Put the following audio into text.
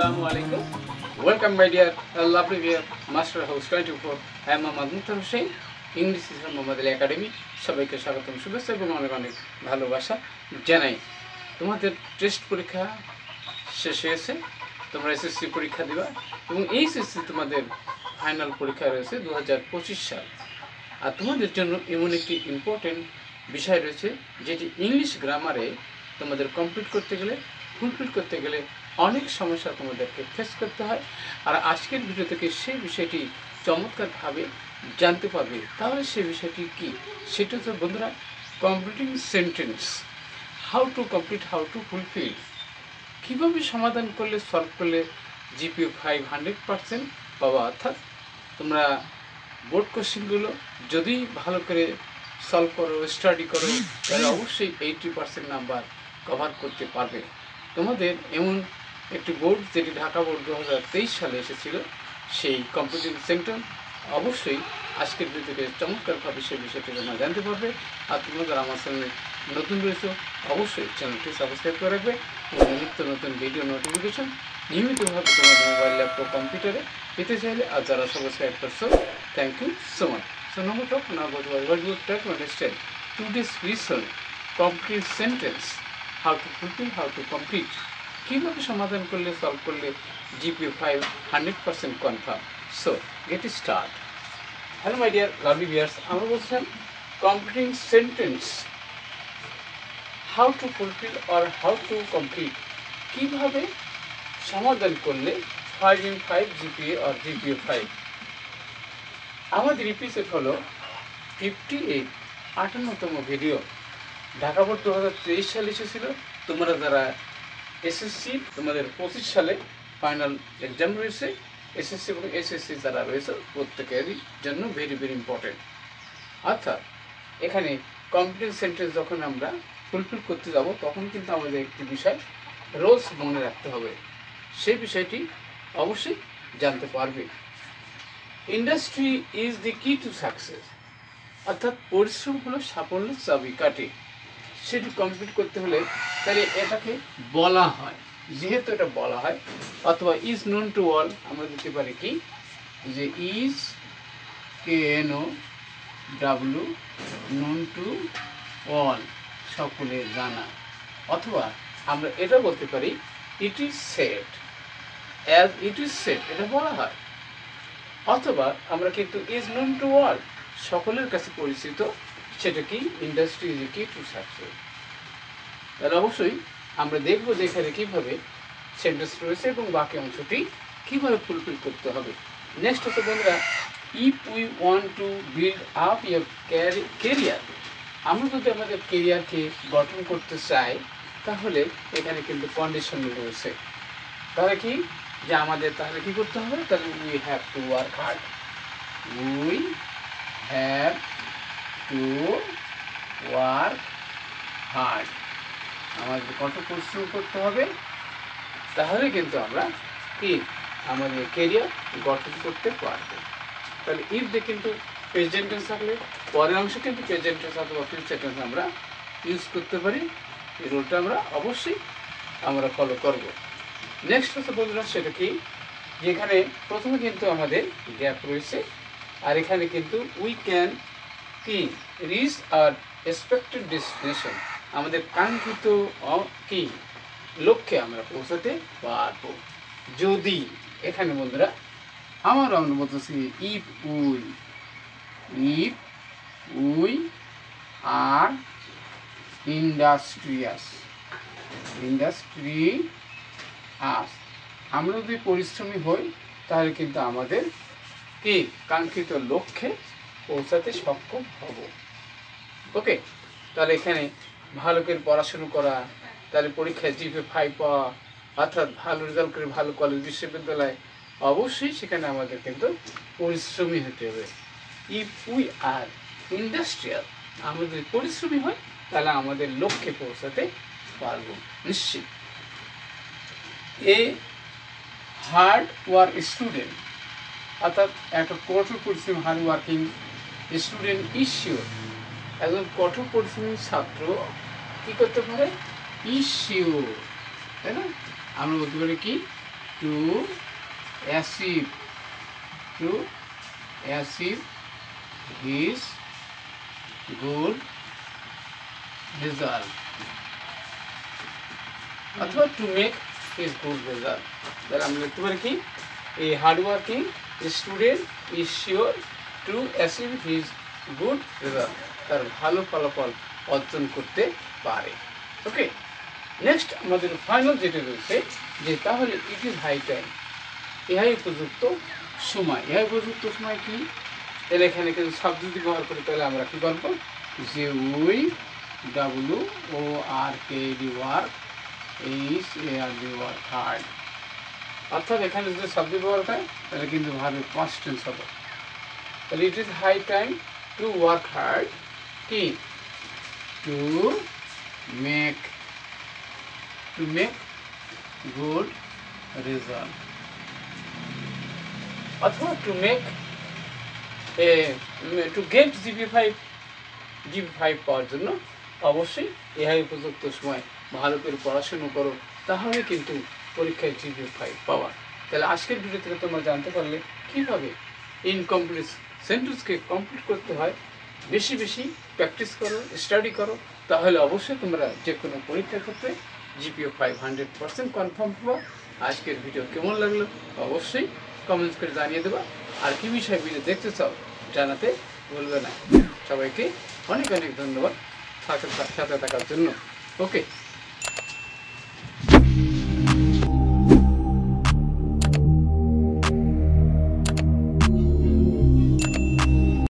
Assalamualaikum. Welcome my dear lovely dear Master House 24. I am Mohammad Mukhtar Hussain. English is Mohammad Ali Academy. সবাইকে স্বাগতম শুভেচ্ছা এবং অনেক অনেক ভালোবাসা জানাই। তোমাদের টেস্ট পরীক্ষা শেষ হয়েছে, তোমরা এসএসসি পরীক্ষা দিবা এবং এই এসএসসি তোমাদের ফাইনাল পরীক্ষা রয়েছে 2025 সাল। আর তোমাদের জন্য এমন একটি ইম্পর্টেন্ট বিষয় রয়েছে যেটি ইংলিশ গ্রামারে তোমাদের কমপ্লিট করতে গেলে ফুলফিল করতে গেলে অনেক সমস্যা তোমাদেরকে ফেস করতে হয়। আর আজকের ভিডিও থেকে সেই বিষয়টি চমৎকারভাবে জানতে পারবে। তাহলে সেই বিষয়টি কি, সেটা হচ্ছে বন্ধুরা completing sentence, how to complete, how to fulfil, কীভাবে সমাধান করলে সলভ করলে জিপিএ 500% পাওয়া। অর্থাৎ তোমরা বোর্ড কোশ্চেনগুলো যদি ভালো করে সলভ করো, স্টাডি করো, তাহলে অবশ্যই 80% নাম্বার কভার করতে পারবে। তোমাদের এমন একটি বোর্ড যেটি ঢাকা বোর্ড 2023 সালে এসেছিল, সেই কম্পিউটিং সেন্টার অবশ্যই আজকের ভিডিওতে চমৎকারভাবে সেই বিষয়টি তোমরা জানতে পারবে। আর তোমরা যারা আমার চ্যানেলে নতুন রয়েছে অবশ্যই চ্যানেলটি সাবস্ক্রাইব করে রাখবে এবং নিত্য নতুন ভিডিও নোটিফিকেশন নিয়মিতভাবে তোমাদের মোবাইল, ল্যাপটপ, কম্পিউটারে পেতে চাইলে আর যারা সাবস্ক্রাইব করছো, thank you so much. So now we talk about what you try to understand today's lesson, complete sentence, how to fulfill, how to complete, কীভাবে সমাধান করলে সলভ করলে GPA 500% confirm. So get start. Hello my dear lovely viewers, আমরা বলছিলাম completing sentence, how to fulfil or how to complete, কীভাবে সমাধান করলে 5 in 5 GPA or GPA 5। আমাদের এপিসোড হলো 58, 58তম ভিডিও। ঢাকা বোর্ড 2023 সালে এসেছিল। তোমরা যারা এসএসসি তোমাদের 25 সালে ফাইনাল এক্সাম রয়েছে, এসএসসি এবং এসএসসি যারা রয়েছে প্রত্যেকেরই জন্য ভেরি ভেরি ইম্পর্টেন্ট। অর্থাৎ এখানে কমপ্লিট সেন্টেন্স যখন আমরা ফুলফিল করতে যাব তখন কিন্তু আমাদের একটি বিষয় রোলস মনে রাখতে হবে, সেই বিষয়টি অবশ্যই জানতে পারবে। ইন্ডাস্ট্রি ইজ দি কি টু সাকসেস, অর্থাৎ পরিশ্রম হলো সাফল্যের চাবিকাঠি। সেটি কমপ্লিট করতে হলে তাহলে এটাকে বলা হয়, যেহেতু এটা বলা হয়, অথবা ইজ নোন টু অল আমরা দিতে পারি কি, যে is KNO known to all, সকলে জানা। অথবা আমরা এটা বলতে পারি it is said, as it is said, এটা বলা হয়। অথবা আমরা কিন্তু ইজ নোন টু অল, সকলের কাছে পরিচিত, সেটা কি ইন্ডাস্ট্রি ইজ কি টু সাকসেস। তাহলে অবশ্যই আমরা দেখবো যে এখানে কীভাবে সেন্টেন্স রয়েছে এবং বাকি অংশটি কীভাবে ফুলফিল করতে হবে। নেক্সট হচ্ছে বন্ধুরা, if we want to build up year career, আমরা যদি আমাদের কেরিয়ারকে গঠন করতে চাই তাহলে এখানে কিন্তু কন্ডিশন রয়েছে। তাহলে কি, যে আমাদের তাহলে কি করতে হবে, তাহলে we have to work hard, we have to work hard, আমাদের কঠোর পরিশ্রম করতে হবে, তাহলে কিন্তু আমরা কি আমাদের কেরিয়ার গঠন করতে পারবো। তাহলে ইফ দিয়ে কিন্তু প্রেজেন্ট টেন্স থাকলে পরের অংশে কিন্তু প্রেজেন্ট টেন্স অথবা ফিউচার টেন্স আমরা ইউজ করতে পারি। এই রুলটা আমরা অবশ্যই আমরা ফলো করব। নেক্সট হচ্ছে বন্ধুরা সেটা কি, যেখানে প্রথমে কিন্তু আমাদের গ্যাপ রয়েছে, আর এখানে কিন্তু উই ক্যান কি রিচ আর এক্সপেক্টেড ডেস্টিনেশন, আমাদের কাঙ্ক্ষিত কি লক্ষ্যে আমরা পৌঁছাতে পারবো যদি, এখানে বন্ধুরা আমরা বলতেছি ইফ উই আর ইন্ডাস্ট্রিয়াস, আমরা যদি পরিশ্রমী হই তাহলে কিন্তু আমাদের কি কাঙ্ক্ষিত লক্ষ্যে পৌঁছাতে সক্ষম হব। ওকে, তাহলে এখানে ভালো করে পড়াশুনো করা, তাহলে পরীক্ষায় জিপিএ 5 পাওয়া, অর্থাৎ ভালো রেজাল্ট করে ভালো কলেজ বিশ্ববিদ্যালয়, অবশ্যই সেখানে আমাদের কিন্তু পরিশ্রমী হতে হবে। ইফ উই আর ইন্ডাস্ট্রিয়াল, আমরা যদি পরিশ্রমী হই তাহলে আমাদের লক্ষ্যে পৌঁছাতে পারবো নিশ্চিত। এ হার্ড ওয়ার্ক স্টুডেন্ট, অর্থাৎ একটা কঠোর পরিশ্রমী hard working student is sure, একজন কঠোর পরিশ্রমী ছাত্র কী করতে পারে, ইজ শিওর, তাই না? আমরা বলতে পারি কি to achieve his good result অথবা to make his good result. তাহলে আমরা লিখতে পারি কি, a hard working student is sure to achieve his good result, তার ভালো ফলাফল অর্জন করতে পারে। ওকে, নেক্সট আমাদের ফাইনাল যেটা রয়েছে যে তাহলে ইট ইজ হাই টাইম, ইহাই উপযুক্ত সময়। ইহাই উপযুক্ত সময় কি, তাহলে এখানে কিন্তু সাবজেক্ট ব্যবহার করি, তাহলে আমরা কী করবো যে we WORK work ARD work hard, অর্থাৎ এখানে যদি সাবজেক্ট ব্যবহার হয় তাহলে কিন্তু ভাবে পাস্ট টেন্স হবে। তাহলে it is high time to work hard কি, টু মেক গুড রেজাল্ট, অথবা টু গেট জিপি 5 পাওয়ার জন্য অবশ্যই ইহাই উপযুক্ত সময়। ভালো করে পড়াশুনো করো, তাহলে কিন্তু পরীক্ষায় GPA 5 পাওয়া। তাহলে আজকের ভিডিও থেকে তোমরা জানতে পারলে কীভাবে ইনকমপ্লিট সেন্টেন্সকে কমপ্লিট করতে হয়। বেশি বেশি প্র্যাকটিস করো, স্টাডি করো, তাহলে অবশ্যই তোমরা যে কোনো পরীক্ষার ক্ষেত্রে GPA 5 100% কনফার্ম পাবা। আজকের ভিডিও কেমন লাগলো অবশ্যই কমেন্টস করে জানিয়ে দেবা। আর কী বিষয়ে ভিডিও দেখতে চাও জানাতে ভুলবে না। সবাইকে অনেক অনেক ধন্যবাদ সাথে থাকার জন্য। ওকে।